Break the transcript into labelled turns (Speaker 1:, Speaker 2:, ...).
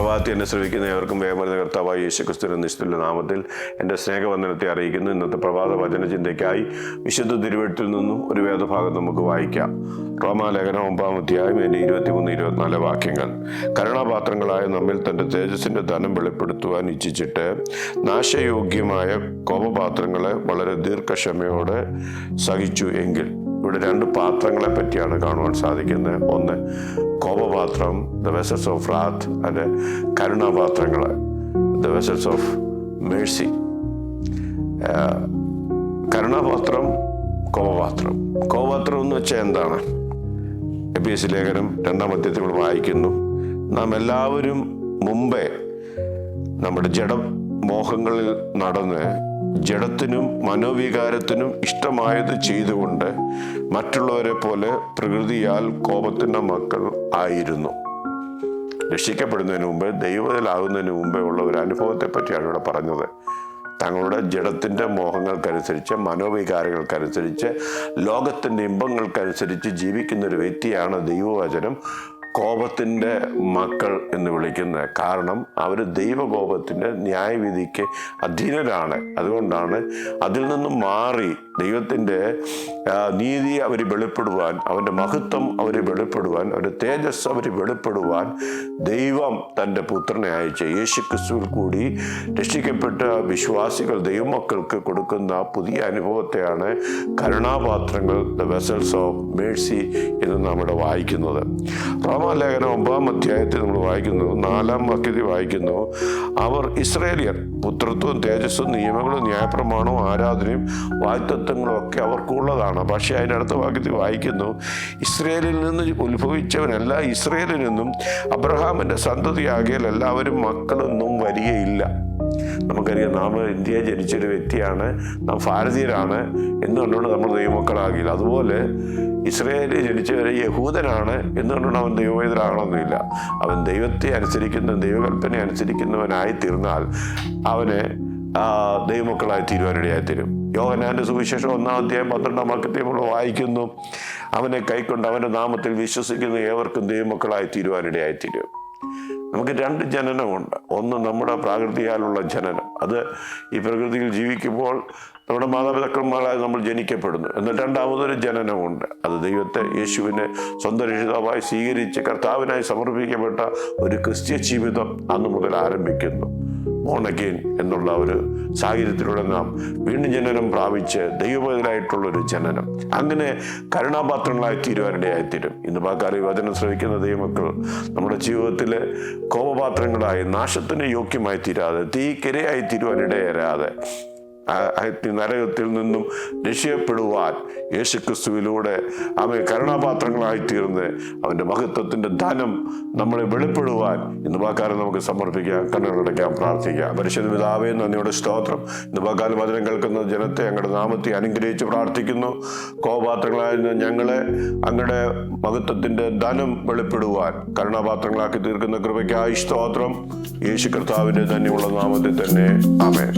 Speaker 1: പ്രഭാതത്തിൽ എന്നെ ശ്രമിക്കുന്ന ഏവർക്കും വേമന കർത്താവായ യേശുക്രിസ്തുവിന്റെ നിശ്ചിത നാമത്തിൽ എൻ്റെ സ്നേഹവന്ദനത്തെ അറിയിക്കുന്നു. ഇന്നത്തെ പ്രഭാത വചന ചിന്തയ്ക്കായി വിശുദ്ധ തിരുവെഴുത്തിൽ നിന്നും ഒരു വേദഭാഗം നമുക്ക് വായിക്കാം. റോമാലേഖനം 9-ാം അധ്യായം 23-24 വാക്യങ്ങൾ. കരുണാപാത്രങ്ങളായ നമ്മിൽ തൻ്റെ തേജസ്സിൻ്റെ ധനം വെളിപ്പെടുത്തുവാൻ ഇച്ഛിച്ചിട്ട് നാശയോഗ്യമായ കോപപാത്രങ്ങളെ വളരെ ദീർഘക്ഷമയോടെ സഹിച്ചു എങ്കിൽ. ഇവിടെ രണ്ട് പാത്രങ്ങളെ പറ്റിയാണ് കാണുവാൻ സാധിക്കുന്നത്. ഒന്ന് കോപപാത്രം, the vessels of wrath, and കരുണാപാത്രങ്ങൾ, ദ വെസൽസ് ഓഫ് മേഴ്സി. കരുണാപാത്രം, കോപപാത്രം. കോപപാത്രം എന്ന് വെച്ചാൽ എന്താണ്? എഫെസ്യ ലേഖനം 2-ാം അധ്യായത്തിൽ നമ്മൾ വായിക്കുന്നു, നാം എല്ലാവരും മുമ്പേ നമ്മുടെ ജഡമോഹങ്ങളിൽ നടന്ന് ജഡത്തിനും മനോവികാരത്തിനും ഇഷ്ടമായത് ചെയ്തുകൊണ്ട് മറ്റുള്ളവരെ പോലെ പ്രകൃതിയാൽ കോപത്തിൻ്റെ മക്കൾ ആയിരുന്നു. രക്ഷിക്കപ്പെടുന്നതിന് മുമ്പ്, ദൈവത്തിലാകുന്നതിന് മുമ്പേ ഉള്ള ഒരു അനുഭവത്തെ പറ്റിയാണ് ഇവിടെ പറഞ്ഞത്. തങ്ങളുടെ ജഡത്തിൻ്റെ മോഹങ്ങൾക്കനുസരിച്ച്, മനോവികാരങ്ങൾക്കനുസരിച്ച്, ലോകത്തിൻ്റെ ഇമ്പങ്ങൾക്കനുസരിച്ച് ജീവിക്കുന്ന ഒരു വ്യക്തിയാണ് ദൈവവചനം കോപത്തിൻ്റെ മക്കൾ എന്ന് വിളിക്കുന്നത്. കാരണം അവർ ദൈവകോപത്തിൻ്റെ ന്യായവിധിക്ക് അധീനരാണ്. അതുകൊണ്ടാണ് അതിൽ നിന്നും മാറി ദൈവത്തിൻ്റെ നീതി അവർ വെളിപ്പെടുവാൻ, അവൻ്റെ മഹത്വം അവർ വെളിപ്പെടുവാൻ, അവൻ്റെ തേജസ് അവർ വെളിപ്പെടുവാൻ ദൈവം തൻ്റെ പുത്രനെ അയച്ച യേശുക്രിസ്തുവിൽ കൂടി രക്ഷിക്കപ്പെട്ട വിശ്വാസികൾ, ദൈവമക്കൾക്ക് കൊടുക്കുന്ന പുതിയ അനുഭവത്തെയാണ് കരുണാപാത്രങ്ങൾ, ദ വെസൽസ് ഓഫ് മേഴ്സി എന്ന് നമ്മുടെ വായിക്കുന്നത്. റോമാലേഖനം 9-ാം അധ്യായത്തിൽ നമ്മൾ വായിക്കുന്നു, 4-ാം വാക്യത്തിൽ വായിക്കുന്നു, അവർ ഇസ്രായേലിയർ പുത്രത്വവും തേജസ്സും നിയമങ്ങളും ന്യായപ്രമാണവും ആരാധനയും വാഗ്ദത്തങ്ങളും ഒക്കെ അവർക്കുള്ളതാണ്. പക്ഷേ അതിൻ്റെ അടുത്ത വാക്യത്തിൽ വായിക്കുന്നു, ഇസ്രായേലിൽ നിന്ന് ഉത്ഭവിച്ചവനല്ല ഇസ്രായേലിൽ നിന്നും അബ്രഹാമിൻ്റെ സന്തതിയാകിയാൽ എല്ലാവരും മക്കളൊന്നും വരികയില്ല. നമുക്കറിയാം, നാം ഇന്ത്യയിൽ ജനിച്ചൊരു വ്യക്തിയാണ്, നാം ഭാരതീയരാണ് എന്നുകൊണ്ടുകൊണ്ട് നമ്മൾ ദൈവമക്കളാകില്ല. അതുപോലെ ഇസ്രായേലിൽ ജനിച്ചവരെ യഹൂദനാണ് എന്നുകൊണ്ടാണ് അവൻ ദൈവവേദനാകണമെന്നില്ല. അവൻ ദൈവത്തെ അനുസരിക്കുന്ന, ദൈവകൽപ്പന അനുസരിക്കുന്നവനായി തീർന്നാൽ അവനെ ദൈവമക്കളായി തീരുവാനിടയായിത്തീരും. യോഹന്നാന്റെ സുവിശേഷം 1-ാം അധ്യായം 12-ാം വാക്യത്തിൽ നമ്മൾ വായിക്കുന്നു, അവനെ കൈക്കൊണ്ട് അവൻ്റെ നാമത്തിൽ വിശ്വസിക്കുന്ന ഏവർക്കും ദൈവമക്കളായി തീരുവാനിടയായിത്തീരും. നമുക്ക് രണ്ട് ജനനമുണ്ട്. ഒന്ന് നമ്മുടെ പ്രാകൃതിയാലുള്ള ജനനം, അത് ഈ പ്രകൃതിയിൽ ജീവിക്കുമ്പോൾ നമ്മുടെ മാതാപിതാക്കന്മാരായി നമ്മൾ ജനിക്കപ്പെടുന്നു. എന്നാൽ രണ്ടാമതൊരു ജനനമുണ്ട്, അത് ദൈവത്തെ, യേശുവിനെ സ്വന്തം രക്ഷിതാവായി സ്വീകരിച്ച് കർത്താവിനായി സമർപ്പിക്കപ്പെട്ട ഒരു ക്രിസ്ത്യ ജീവിതം അന്ന് മുതൽ ആരംഭിക്കുന്നു. ബോൺ അഗെയിൻ എന്നുള്ള ഒരു സാഹചര്യത്തിലൂടെ നാം വീണ്ടും ജനനം പ്രാപിച്ച് ദൈവപൈതലായിട്ടുള്ളൊരു ജനനം. അങ്ങനെ കരുണാപാത്രങ്ങളായി തീരുവാനിടയായിത്തീരും. ഇന്ന് പാക്കാലി വചനം ശ്രവിക്കുന്ന ദൈവമക്കൾ നമ്മുടെ ജീവിതത്തിൽ കോപപാത്രങ്ങളായി നാശത്തിന് യോഗ്യമായി തീരാതെ, തീക്കിരയായി തീരുവാനിടയരാതെ, നരകത്തിൽ നിന്നും രക്ഷപ്പെടുവാൻ യേശുക്രിസ്തുവിലൂടെ അവൻ കരുണാപാത്രങ്ങളായി തീർന്ന് അവൻ്റെ മഹത്വത്തിൻ്റെ ധനം നമ്മളെ വെളിപ്പെടുവാൻ ഇന്ന് പാക്കാലം നമുക്ക് സമർപ്പിക്കാം, കണ്ണുകളടയ്ക്കാം, പ്രാർത്ഥിക്കാം. പരിശുദ്ധ പിതാവേ, നന്ദിയോടെ സ്തോത്രം. ഇന്ന് പാക്കാലം വചനം കേൾക്കുന്ന ജനത്തെ അങ്ങയുടെ നാമത്തെ അനുഗ്രഹിച്ച് പ്രാർത്ഥിക്കുന്നു. കോപപാത്രങ്ങളായിരുന്ന ഞങ്ങളെ അങ്ങയുടെ മഹത്വത്തിൻ്റെ ധനം വെളിപ്പെടുവാൻ കരുണാപാത്രങ്ങളാക്കി തീർക്കുന്ന കൃപയ്ക്കായി സ്തോത്രം. യേശു കർത്താവിൻ്റെ തന്നെയുള്ള നാമത്തിൽ തന്നെ ആമേൻ.